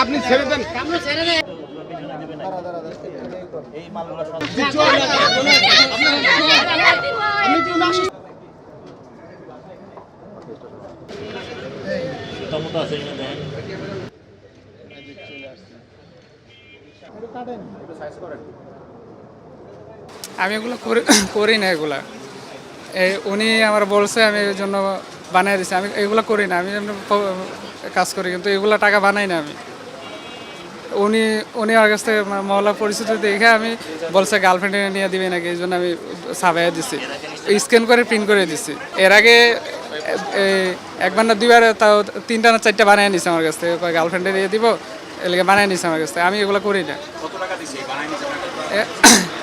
আপনি ছেড়ে দেন। আমি এগুলো করি না এগুলা। উনি আমার বলছে, আমি এই জন্য বানিয়ে দিচ্ছি। আমি এগুলো করি না, আমি এমনি কাজ করি, কিন্তু এগুলো টাকা বানাই না আমি। উনি উনি আমার কাছ থেকে মহল্লা পরিচিতি দেখে আমি বলছে গার্লফ্রেন্ডে নিয়ে দিবে নাকি, এই জন্য আমি সাবাইয়া দিছি, স্ক্যান করে প্রিন্ট করে দিছি। এর আগে একবার না দুইবার, তাও 3টা না 4টা বানিয়ে নিছে আমার কাছ থেকে, গার্লফ্রেন্ডে দিয়ে দিব এলাকা বানিয়ে নিছে আমার কাছ থেকে। আমি এগুলো করি না।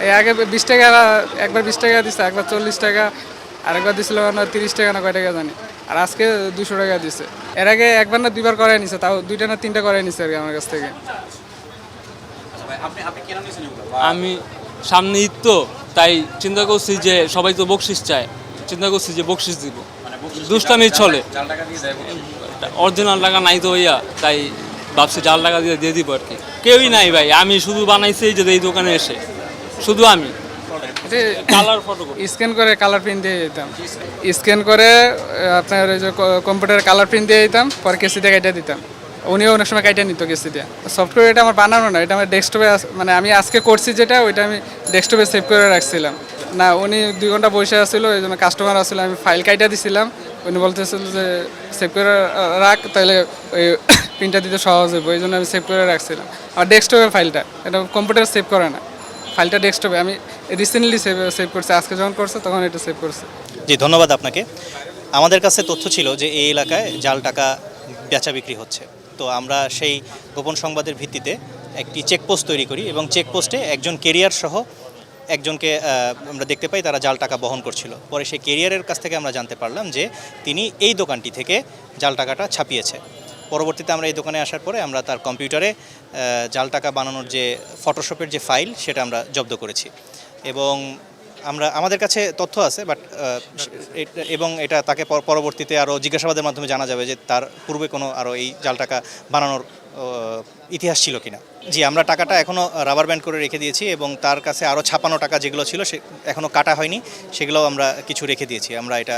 এর আগে 20 টাকা, একবার 20 টাকা দিছে, একবার 40 টাকা, আরেকবার দিছিল 30 টাকা না কয় টাকা জানি, আর আজকে 200 টাকা দিছে। এর আগে একবার না দুইবার করাই নিছে, তাও 2টা না 3টা করাই নিছে আর কি আমার কাছ থেকে। আমি সামনে ঈদ তো, তাই চিন্তা করছি যে সবাই তো বকশিস চায়, চিন্তা করছি যে বকশিস দিব, দুষ্টামি চলে। অরিজিনাল টাকা নাই তো ভাইয়া, তাই ভাবছি জাল টাকা দিয়ে দিব আর কি। কেউই নাই ভাই, আমি শুধু বানাইছি যে এই দোকানে এসে, শুধু আমি কালার ফটো স্ক্যান করে কালার প্রিন্ট দিয়ে দিতাম, স্ক্যান করে আপনার ওই যে কম্পিউটারে কালার প্রিন্ট দিয়ে দিতাম, পরে কেসি দিয়ে কেটে দিতাম। উনিও অনেক সময় কাইটে নিত কেসি দিয়ে। সফটওয়্যার এটা আমার বানানো না, এটা আমার ডেস্কটপে, মানে আমি আজকে করছি যেটা, ওইটা আমি ডেস্কটপে সেভ করে রাখছিলাম। না, উনি 2 ঘন্টা বসে আসছিলো, এই জন্য কাস্টমার আসছিলো, আমি ফাইল কাইটা দিছিলাম। উনি বলতেছিল যে সেভ করে রাখ, তাহলে ওই প্রিন্টটা দিতে সহজ হবে, ওই জন্য আমি সেভ করে রাখছিলাম। আমার ডেস্কটপের ফাইলটা, এটা কম্পিউটার সেভ করে না, ফাইলটা ডেস্কটপে। আমি রিসেন্টলি সেভ করছি, আজকে যখন করছে তখন এটা সেভ করছে। জি, ধন্যবাদ আপনাকে। আমাদের কাছে তথ্য ছিল যে এই এলাকায় জাল টাকা বেচা বিক্রি হচ্ছে। তো আমরা সেই গোপন সংবাদের ভিত্তিতে একটি চেকপোস্ট তৈরি করি এবং চেকপোস্টে একজন কেরিয়ার সহ একজনকে আমরা দেখতে পাই, তারা জাল টাকা বহন করছিল। পরে সেই কেরিয়ারের কাছ থেকে আমরা জানতে পারলাম যে তিনি এই দোকানটি থেকে জাল টাকাটা ছাপিয়েছে। পরবর্তীতে আমরা এই দোকানে আসার পরে আমরা তার কম্পিউটারে জাল টাকা বানানোর যে ফটোশপের যে ফাইল, সেটা আমরা জব্দ করেছি এবং আমাদের কাছে তথ্য আছে, বাট এবং এটা তাকে পরবর্তীতে আরও জিজ্ঞাসাবাদের মাধ্যমে জানা যাবে যে তার পূর্বে কোনো আরও এই জাল টাকা বানানোর ইতিহাস ছিল কিনা। জি, আমরা টাকাটা এখনও রাবার ব্যান্ড করে রেখে দিয়েছি এবং তার কাছে আরও ছাপানো টাকা যেগুলো ছিল সে এখনও কাটা হয়নি, সেগুলোও আমরা কিছু রেখে দিয়েছি। আমরা এটা